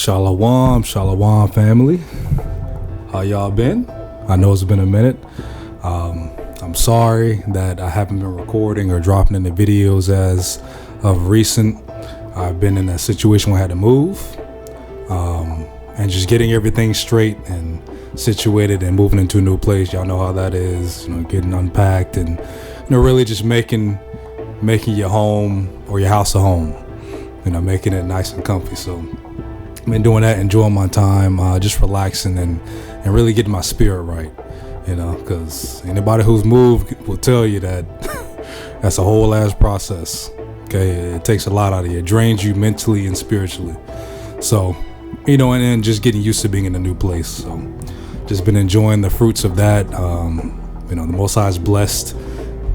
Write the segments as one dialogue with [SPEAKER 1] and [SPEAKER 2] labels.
[SPEAKER 1] Shalom, shalom family. How y'all been? I know it's been a minute. I'm sorry that I haven't been recording or dropping any videos as of recent. I've been in a situation where I had to move, and just getting everything straight and situated and moving into a new place. Y'all know how that is, getting unpacked and, really just making your home or your house a home, making it nice and comfy. So I've been doing that, enjoying my time, just relaxing and really getting my spirit right, because anybody who's moved will tell you that that's a whole ass process. Okay, it takes a lot out of you. It drains you mentally and spiritually. So, and just getting used to being in a new place. So, just been enjoying the fruits of that. The Most High has blessed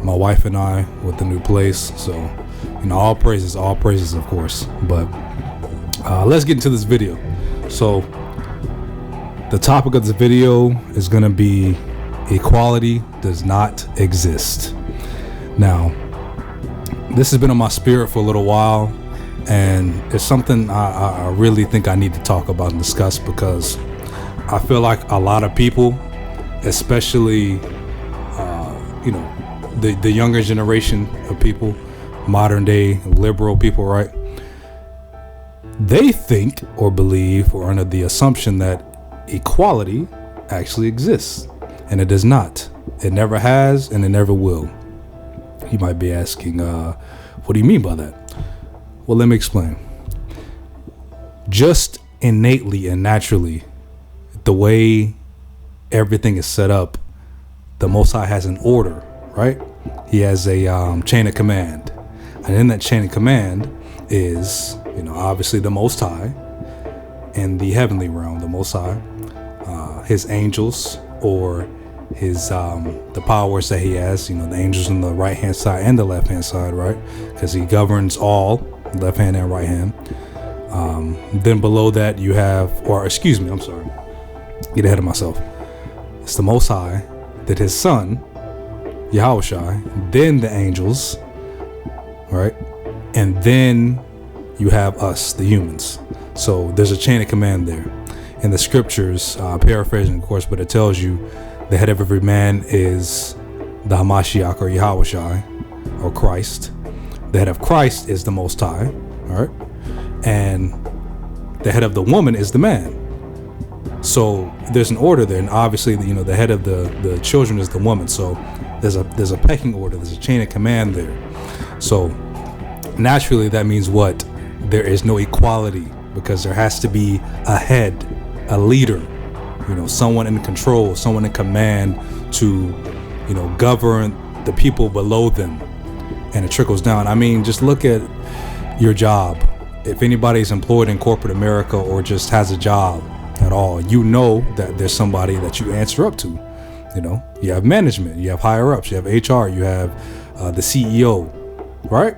[SPEAKER 1] my wife and I with the new place. So, all praises, of course. But let's get into this video. So, the topic of this video is going to be equality does not exist. Now, this has been on my spirit for a little while, and it's something I really think I need to talk about and discuss, because I feel like a lot of people, especially the younger generation of people, modern day liberal people, right? They think or believe or under the assumption that equality actually exists, and it does not. It never has, and it never will. You might be asking, what do you mean by that? Well, let me explain. Just innately and naturally, the way everything is set up, the Most High has an order, right? He has a chain of command. And in that chain of command is, obviously the Most High in the heavenly realm, the Most High, his angels, or his the powers that he has, the angels on the right hand side and the left hand side, right? Because he governs all, left hand and right hand. Then below that you have, I'm sorry, get ahead of myself. It's the Most High, that his son, Yahushua, then the angels, right? And then you have us, the humans. So there's a chain of command there. In the scriptures, paraphrasing of course, but it tells you the head of every man is the Hamashiach, or Yahushua, or Christ. The head of Christ is the Most High, all right? And the head of the woman is the man. So there's an order there, and obviously, the head of the children is the woman. So there's a pecking order. There's a chain of command there. So naturally, that means what? There is no equality, because there has to be a head, a leader, someone in control, someone in command to, govern the people below them, and it trickles down. I mean, just look at your job. If anybody's employed in corporate America or just has a job at all, that there's somebody that you answer up to. You have management, you have higher ups, you have HR, you have the CEO, right?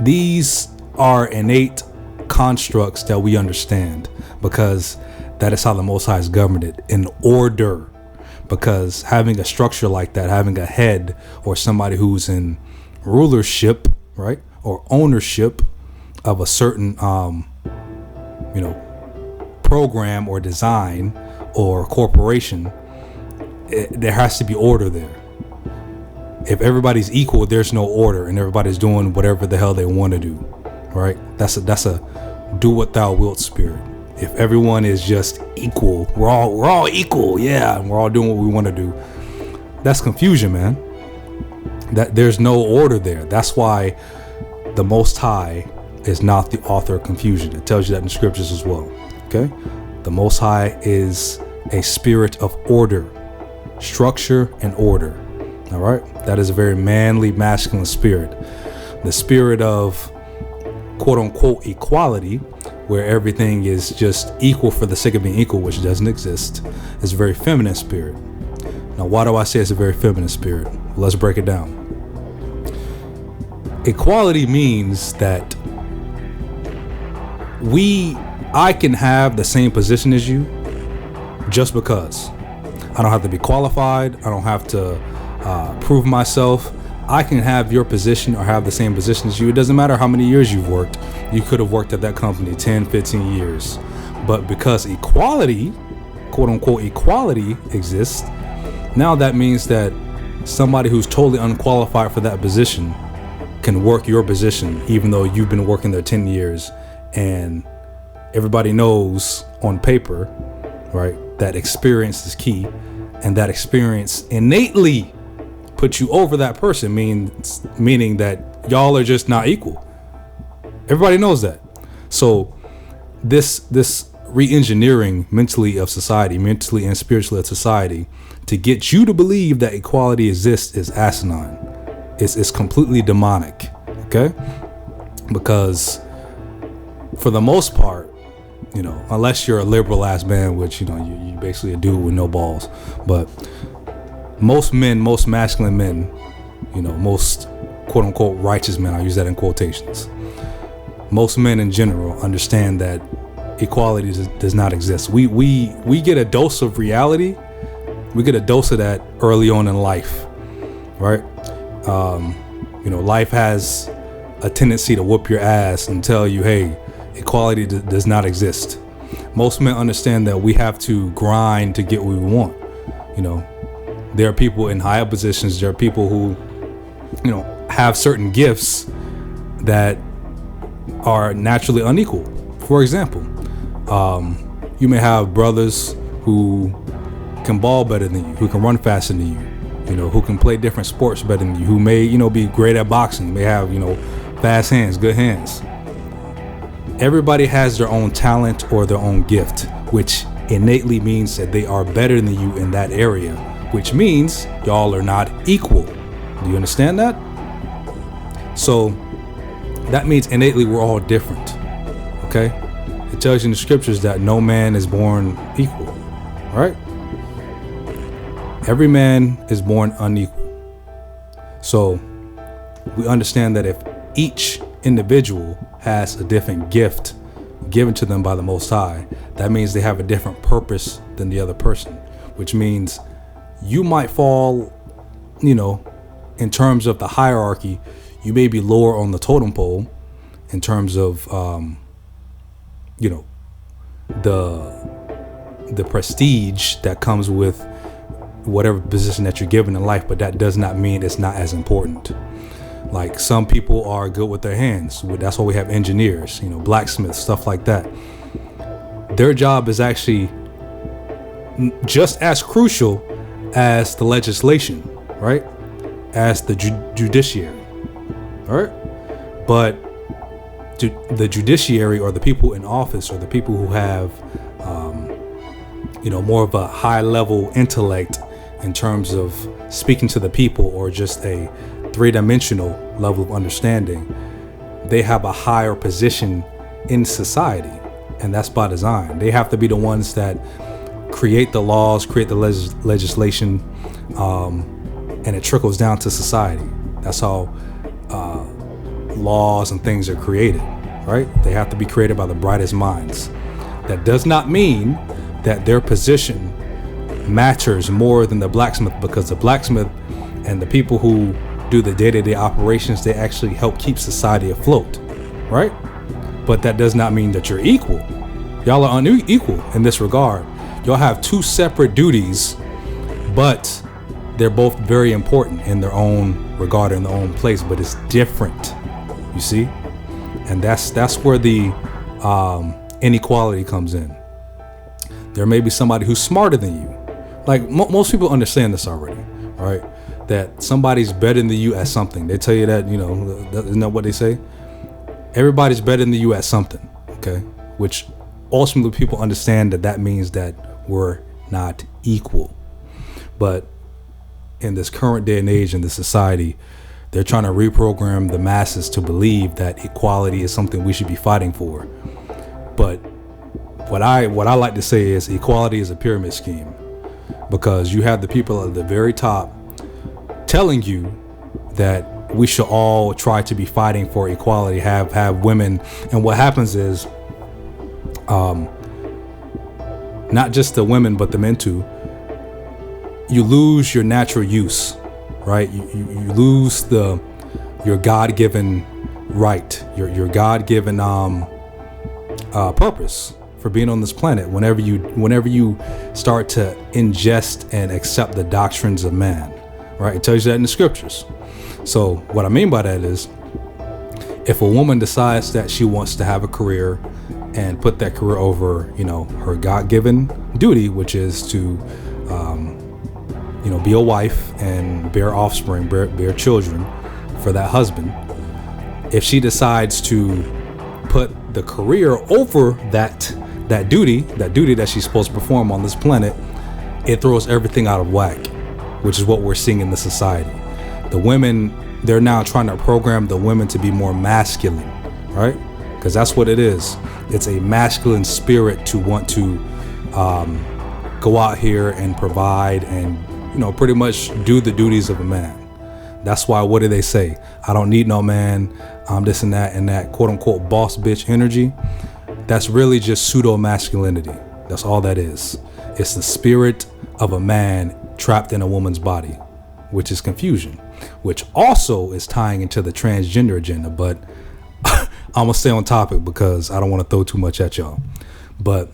[SPEAKER 1] These are innate constructs that we understand, because that is how the Most High has governed it, in order. Because having a structure like that, having a head or somebody who's in rulership, right, or ownership of a certain program or design or corporation, there has to be order there. If everybody's equal, there's no order, and everybody's doing whatever the hell they want to do, right? That's a do what thou wilt spirit. If everyone is just equal, we're all equal, yeah, and we're all doing what we want to do, that's confusion, man. That there's no order there. That's why the Most High is not the author of confusion. It tells you that in the scriptures as well. Okay, the Most High is a spirit of order, structure, and order. All right, that is a very manly, masculine spirit. The spirit of quote unquote equality, where everything is just equal for the sake of being equal, which doesn't exist, is a very feminine spirit. Now, why do I say it's a very feminine spirit? Let's break it down. Equality means that I can have the same position as you just because. I don't have to be qualified. I don't have to prove myself. I can have your position or have the same position as you. It doesn't matter how many years you've worked. You could have worked at that company 10, 15 years. But because equality, quote unquote equality, exists, now that means that somebody who's totally unqualified for that position can work your position, even though you've been working there 10 years. And everybody knows on paper, right, that experience is key. And that experience innately puts you over that person, meaning that y'all are just not equal. Everybody knows that. So this re-engineering mentally of society, mentally and spiritually of society, to get you to believe that equality exists is asinine. It's completely demonic, okay? Because for the most part, you know, unless you're a liberal ass man, which, you know, you basically a dude with no balls, but most men, most masculine men, you know, most quote unquote righteous men, I'll use that in quotations, most men in general understand that equality does not exist. We get a dose of reality. We get a dose of that early on in life, right? You know, life has a tendency to whoop your ass and tell you, hey, equality does not exist. Most men understand that we have to grind to get what we want. You know, there are people in higher positions. There are people who, you know, have certain gifts that are naturally unequal. For example, you may have brothers who can ball better than you, who can run faster than you, you know, who can play different sports better than you, who may, you know, be great at boxing, may have, you know, fast hands, good hands. Everybody has their own talent or their own gift, which innately means that they are better than you in that area, which means y'all are not equal. Do you understand that? So that means innately we're all different, okay? It tells you in the scriptures that no man is born equal, right? Every man is born unequal. So we understand that if each individual has a different gift given to them by the Most High, that means they have a different purpose than the other person, which means you might fall, you know, in terms of the hierarchy, you may be lower on the totem pole in terms of, you know, the prestige that comes with whatever position that you're given in life, but that does not mean it's not as important. Like some people are good with their hands. That's why we have engineers, you know, blacksmiths, stuff like that. Their job is actually just as crucial as the legislation, right? As the judiciary, all right? But the judiciary, or the people in office, or the people who have, you know, more of a high level intellect in terms of speaking to the people, or just a three-dimensional level of understanding, they have a higher position in society, and that's by design. They have to be the ones that create the laws, create the legislation, and it trickles down to society. That's how laws and things are created, right? They have to be created by the brightest minds. That does not mean that their position matters more than the blacksmith, because the blacksmith and the people who do the day-to-day operations, they actually help keep society afloat, right? But that does not mean that you're equal. Y'all are unequal in this regard. Y'all have two separate duties, but they're both very important in their own regard, in their own place, but it's different, you see? And that's where the inequality comes in. There may be somebody who's smarter than you. Like most people understand this already, right? That somebody's better than you at something. They tell you that, you know, isn't that what they say? Everybody's better than you at something, okay? Which ultimately people understand that means that we're not equal. But in this current day and age in this society, they're trying to reprogram the masses to believe that equality is something we should be fighting for. But what I like to say is equality is a pyramid scheme, because you have the people at the very top telling you that we should all try to be fighting for equality, have women, and what happens is, not just the women but the men too, you lose your natural use, right? You lose your God-given right, your God-given purpose for being on this planet whenever you start to ingest and accept the doctrines of man, right? It tells you that in the scriptures. So what I mean by that is, if a woman decides that she wants to have a career and put that career over, her God-given duty, which is to, be a wife and bear offspring, bear children for that husband. If she decides to put the career over that duty that she's supposed to perform on this planet, it throws everything out of whack, which is what we're seeing in the society. The women, they're now trying to program the women to be more masculine, right? Because that's what it is. It's a masculine spirit to want to go out here and provide and, pretty much do the duties of a man. That's why, what do they say? I don't need no man. This and that quote unquote boss bitch energy. That's really just pseudo masculinity. That's all that is. It's the spirit of a man trapped in a woman's body, which is confusion, which also is tying into the transgender agenda. But I'm gonna stay on topic because I don't want to throw too much at y'all. But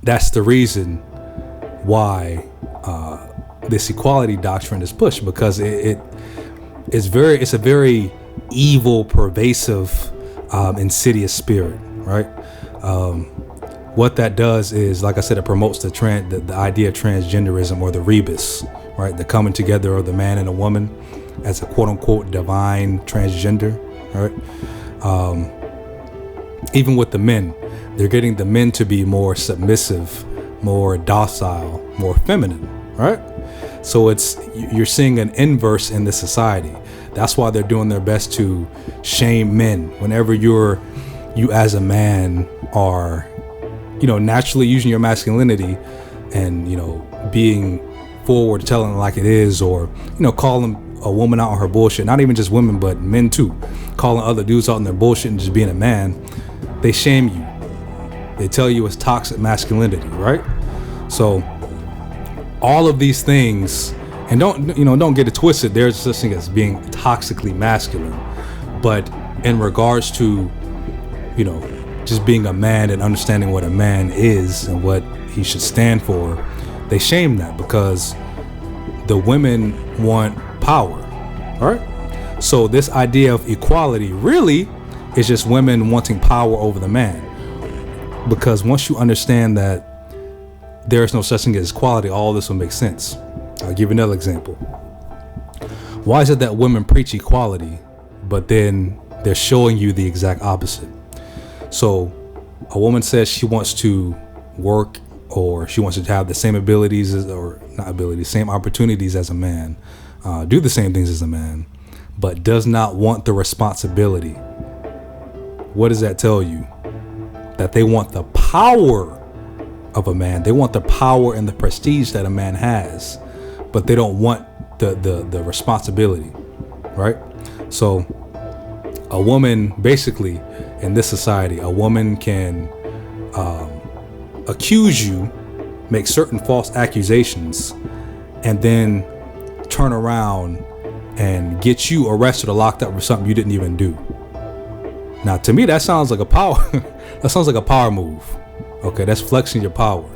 [SPEAKER 1] that's the reason why this equality doctrine is pushed, because it's a very evil, pervasive, insidious spirit, right? What that does is, like I said, it promotes the idea of transgenderism, or the rebus, right? The coming together of the man and a woman as a quote unquote divine transgender, right? Even with the men, they're getting the men to be more submissive, more docile, more feminine, right? So you're seeing an inverse in this society. That's why they're doing their best to shame men. Whenever you as a man are, naturally using your masculinity and, being forward, telling it like it is, or, calling a woman out on her bullshit, not even just women, but men too, calling other dudes out on their bullshit and just being a man, they shame you. They tell you it's toxic masculinity, right? So all of these things, and don't get it twisted, there's such thing as being toxically masculine, but in regards to, just being a man and understanding what a man is and what he should stand for, they shame that because the women want power, right? So this idea of equality really is just women wanting power over the man, because once you understand that there is no such thing as equality, all this will make sense. I'll give you another example. Why is it that women preach equality, but then they're showing you the exact opposite? So a woman says she wants to work, or she wants to have the same abilities same opportunities as a man, do the same things as a man, but does not want the responsibility. What does that tell you? That they want the power of a man. They want the power and the prestige that a man has, but they don't want the responsibility, right? So a woman, basically in this society, a woman can accuse you, make certain false accusations, and then turn around and get you arrested or locked up for something you didn't even do. Now, to me, that sounds like a power move. Okay, that's flexing your power.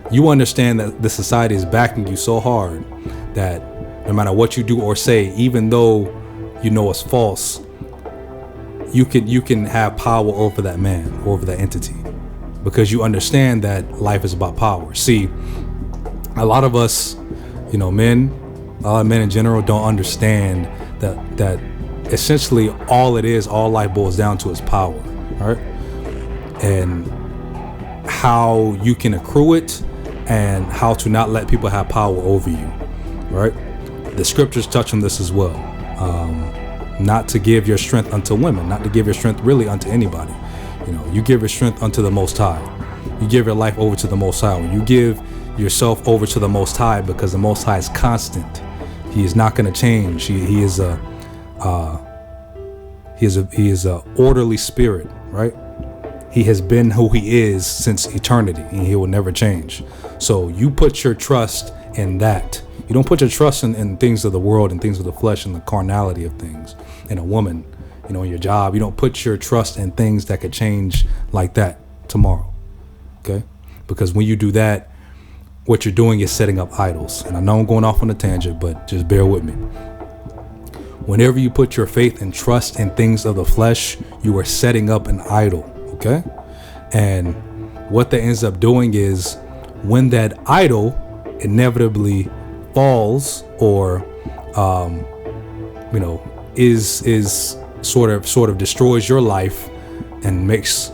[SPEAKER 1] You understand that the society is backing you so hard that no matter what you do or say, even though it's false, you can have power over that man, over that entity, because you understand that life is about power. See, a lot of us, men, a lot of men in general don't understand that essentially all life boils down to is power, right? And how you can accrue it and how to not let people have power over you, right? The scriptures touch on this as well. Not to give your strength unto women, not to give your strength really unto anybody. You give your strength unto the Most High. You give your life over to the Most High. You give yourself over to the Most High, because the Most High is constant. He is not going to change. He is a orderly spirit, right? He has been who he is since eternity, and he will never change. So you put your trust in that. You don't put your trust in things of the world and things of the flesh and the carnality of things, in a woman, in your job. You don't put your trust in things that could change like that tomorrow. Okay? Because when you do that, what you're doing is setting up idols. And I know I'm going off on a tangent, but just bear with me. Whenever you put your faith and trust in things of the flesh, you are setting up an idol. Okay? And what that ends up doing is, when that idol inevitably falls, or is sort of destroys your life and makes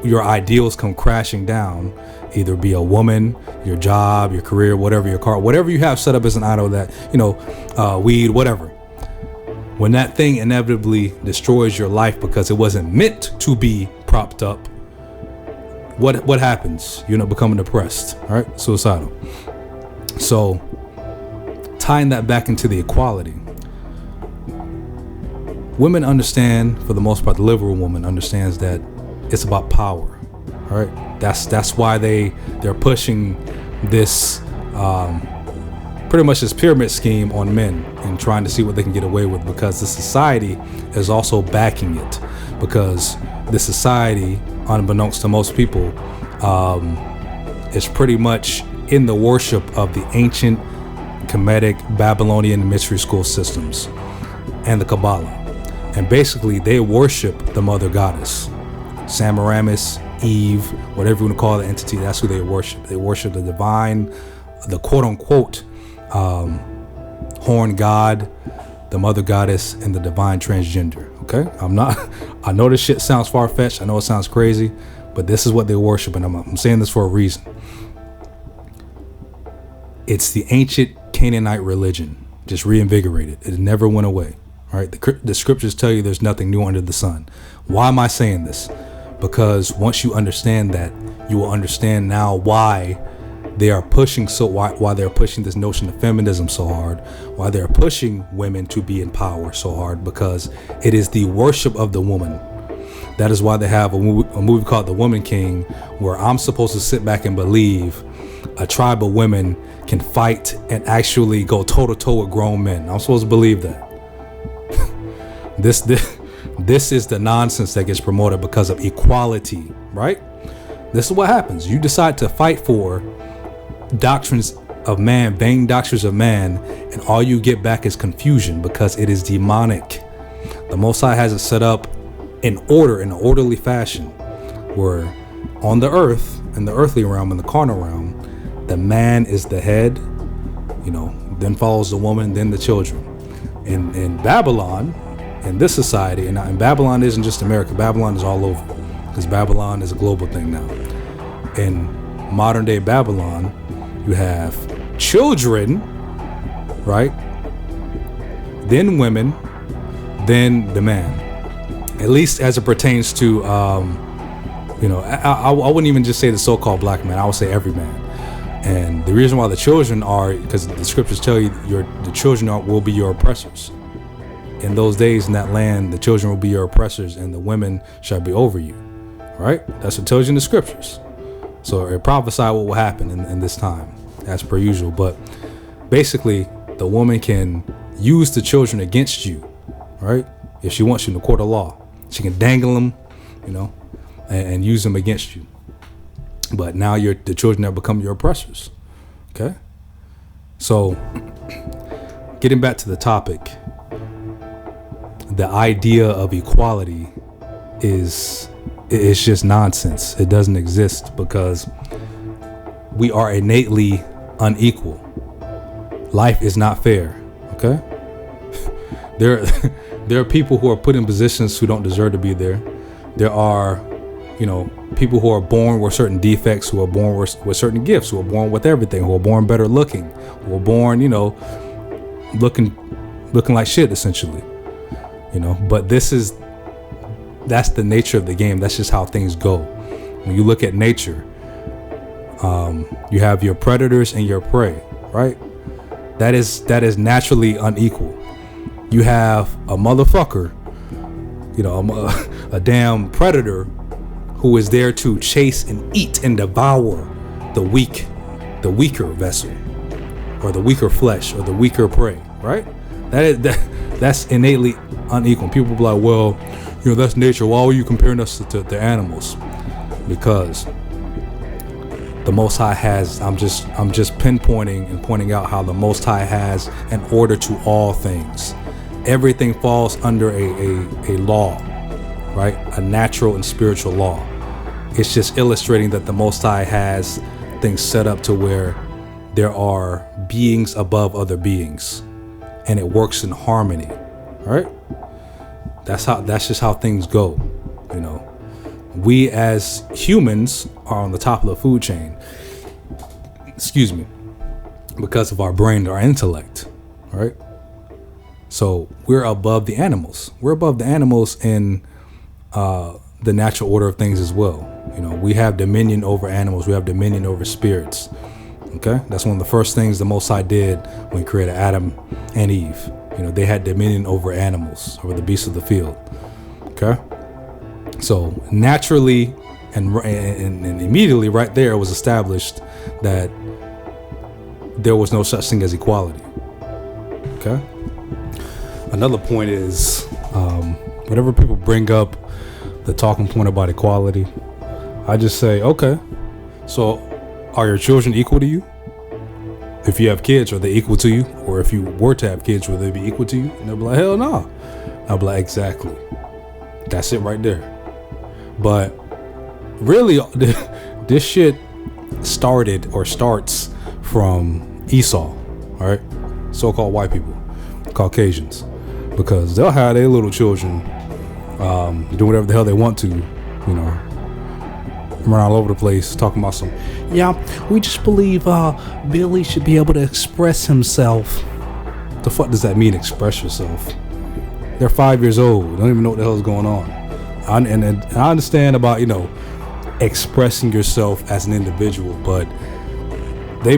[SPEAKER 1] your ideals come crashing down, either be a woman, your job, your career, whatever, your car, whatever you have set up as an idol, that weed, whatever, when that thing inevitably destroys your life because it wasn't meant to be propped up, what happens? You becoming depressed, all right? Suicidal. So tying that back into the equality, women understand, for the most part, the liberal woman understands that it's about power. All right, that's why they're pushing this pretty much this pyramid scheme on men and trying to see what they can get away with, because the society is also backing it, because the society, unbeknownst to most people, is pretty much in the worship of the ancient Kemetic Babylonian mystery school systems and the Kabbalah. And basically they worship the mother goddess, Semiramis, Eve, whatever you want to call the entity. That's who they worship. They worship the divine, the quote unquote horn god, the mother goddess, and the divine transgender. Okay, I know this shit sounds far-fetched. I know it sounds crazy, but this is what they worship, and I'm saying this for a reason. It's the ancient Canaanite religion, just reinvigorated. It never went away. All right, the scriptures tell you there's nothing new under the sun. Why am I saying this? Because once you understand that, you will understand now why they are pushing why they're pushing this notion of feminism so hard, why they're pushing women to be in power so hard, because it is the worship of the woman. That is why they have a movie called The Woman King, where I'm supposed to sit back and believe a tribe of women can fight and actually go toe to toe with grown men. I'm supposed to believe that. This is the nonsense that gets promoted because of equality, right? This is what happens. You decide to fight for doctrines of man, vain doctrines of man, and all you get back is confusion, because it is demonic. The Most High has it set up in order, in an orderly fashion, where on the earth, in the earthly realm, in the carnal realm, the man is the head, then follows the woman, then the children. In Babylon, in this society, and Babylon isn't just America, Babylon is all over, because Babylon is a global thing now. In modern day Babylon, you have children, right? Then women, then the man. At least as it pertains to, I wouldn't even just say the so-called black man. I would say every man. And the reason why the children are, because the scriptures tell you the children will be your oppressors. In those days in that land, the children will be your oppressors, and the women shall be over you. Right? That's what tells you in the scriptures. So it prophesied what will happen in this time, as per usual. But basically, the woman can use the children against you, right? If she wants you in the court of law, she can dangle them, and use them against you. But now the children have become your oppressors. Okay? So, getting back to the topic, the idea of equality it's just nonsense. It doesn't exist, because we are innately unequal. Life is not fair. Okay? There are people who are put in positions who don't deserve to be there. There are, people who are born with certain defects, who are born with certain gifts, who are born with everything, who are born better looking, who are born, looking like shit, essentially. But that's the nature of the game. That's just how things go. When you look at nature, you have your predators and your prey, right? That is naturally unequal. You have a motherfucker, a damn predator who is there to chase and eat and devour the weaker vessel. or the weaker flesh, or the weaker prey, right? That's innately unequal. People be like, well, that's nature. Why are you comparing us to animals? Because the Most High has, I'm just pinpointing and pointing out how the Most High has an order to all things. Everything falls under a law, right? A natural and spiritual law. It's just illustrating that the Most High has things set up to where there are beings above other beings, and it works in harmony, right? That's just how things go. We as humans are on the top of the food chain, excuse me, because of our brain, our intellect, right? So we're above the animals. We're above the animals in the natural order of things as well. We have dominion over animals. We have dominion over spirits. Okay, that's one of the first things the Most High did when He created Adam and Eve. They had dominion over animals, over the beasts of the field. Okay, so naturally and immediately right there, it was established that there was no such thing as equality. Okay. Another point is, whenever people bring up the talking point about equality, I just say, okay, so are your children equal to you? If you have kids, are they equal to you? Or if you were to have kids, will they be equal to you? And they'll be like, hell no. I'll be like, exactly. That's it right there. But really, this shit starts from Esau, all right? So-called white people, Caucasians, because they'll have their little children do whatever the hell they want to, run all over the place talking about we just believe Billy should be able to express himself. The fuck does that mean, express yourself? They're 5 years old, don't even know what the hell is going on. And I understand about expressing yourself as an individual, but they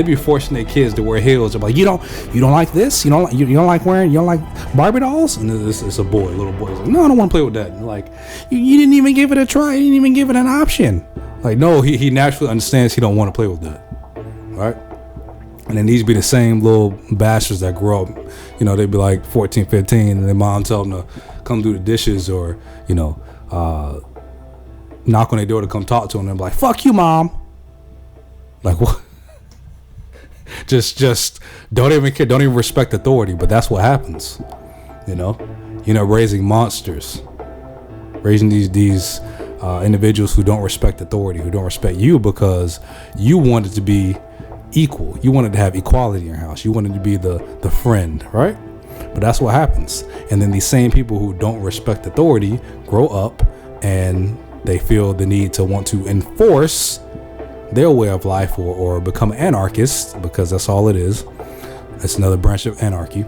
[SPEAKER 1] be forcing their kids to wear heels. They're like, you don't like this, you don't like Barbie dolls, and it's a little boy. He's like, no, I don't want to play with that. And like, you didn't even give it a try. You didn't even give it an option. Like, no, he naturally understands he don't want to play with that, right? And then these be the same little bastards that grow up, they'd be like 14, 15, and their mom tell them to come do the dishes, or knock on their door to come talk to them, and they're like, fuck you, mom. Like, what? just don't even care, don't even respect authority. But that's what happens, raising monsters, raising these individuals who don't respect authority, who don't respect you, because you wanted to be equal, you wanted to have equality in your house, you wanted to be the friend, right? But that's what happens. And then these same people who don't respect authority grow up and they feel the need to want to enforce their way of life, or become anarchists, because that's all it is. It's another branch of anarchy.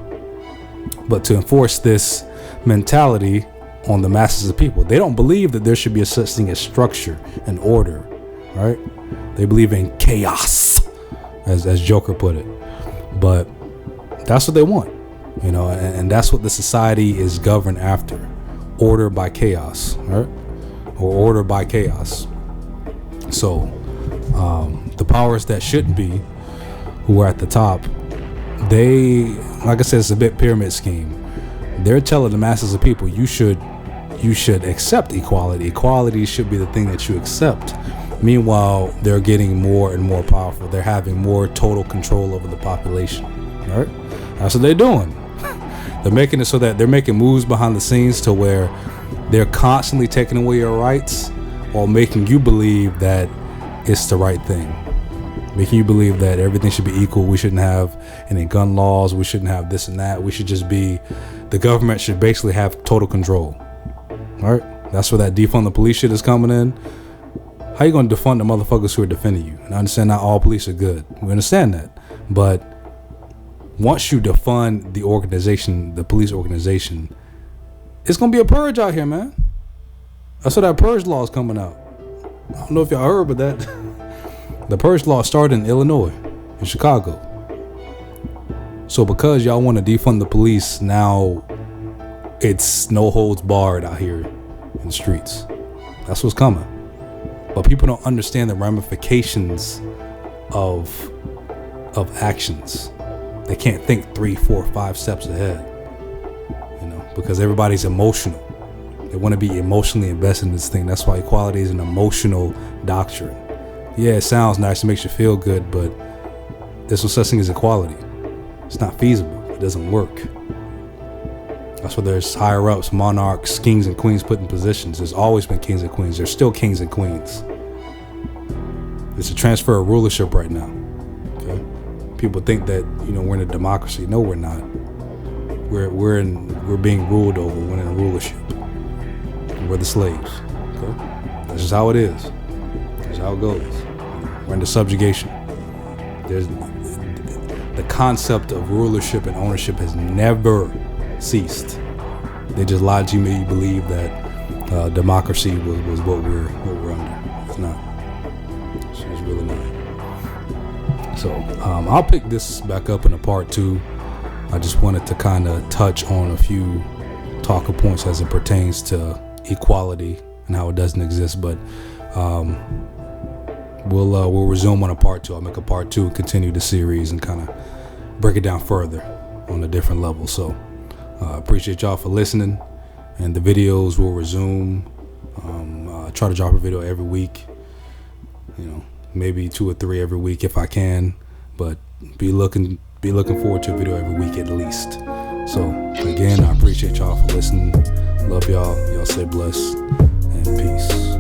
[SPEAKER 1] But to enforce this mentality on the masses of people, they don't believe that there should be a such thing as structure and order, right? They believe in chaos, as Joker put it. But that's what they want, and that's what the society is governed after: order by chaos, right? Or order by chaos. So the powers that shouldn't be, who are at the top, they, like I said, it's a bit pyramid scheme. They're telling the masses of people, you should accept equality. Equality should be the thing that you accept. Meanwhile, they're getting more and more powerful. They're having more total control over the population, right? That's what they're doing. They're making it so that they're making moves behind the scenes to where they're constantly taking away your rights, while making you believe that it's the right thing, making you believe that everything should be equal. We shouldn't have any gun laws. We shouldn't have this and that. We should just be, the government should basically have total control. All right, that's where that defund the police shit is coming in. How you gonna defund the motherfuckers who are defending you? And I understand not all police are good. We understand that, but once you defund the organization, the police organization, it's gonna be a purge out here, man. That's why that purge law is coming out. I don't know if y'all heard, but that the purge law started in Illinois, in Chicago. So because y'all want to defund the police, now it's no holds barred out here in the streets. That's what's coming. But people don't understand the ramifications of of actions. They can't think 3, 4, 5 steps ahead, because everybody's emotional. They want to be emotionally invested in this thing. That's why equality is an emotional doctrine. Yeah, it sounds nice, it makes you feel good, but there's no such thing as equality. It's not feasible. It doesn't work. That's why there's higher ups, monarchs, kings and queens put in positions. There's always been kings and queens. There's still kings and queens. It's a transfer of rulership right now. Okay? People think that we're in a democracy. No, we're not. We're being ruled over. We're in a rulership. We're the slaves. Okay? That's just how it is. That's how it goes. We're under subjugation. There's the concept of rulership and ownership has never ceased. They just lied to you, made you believe that democracy was what we're under. It's not. It's really not. So I'll pick this back up in a part 2. I just wanted to kind of touch on a few talking points as it pertains to equality and how it doesn't exist. But we'll resume on a part 2. I'll make a part 2 and continue the series and kind of break it down further on a different level. So appreciate y'all for listening, and the videos will resume. Try to drop a video every week, maybe 2 or 3 every week if I can, but be looking forward to a video every week at least. So again, I appreciate y'all for listening. Love y'all. Y'all stay blessed and peace.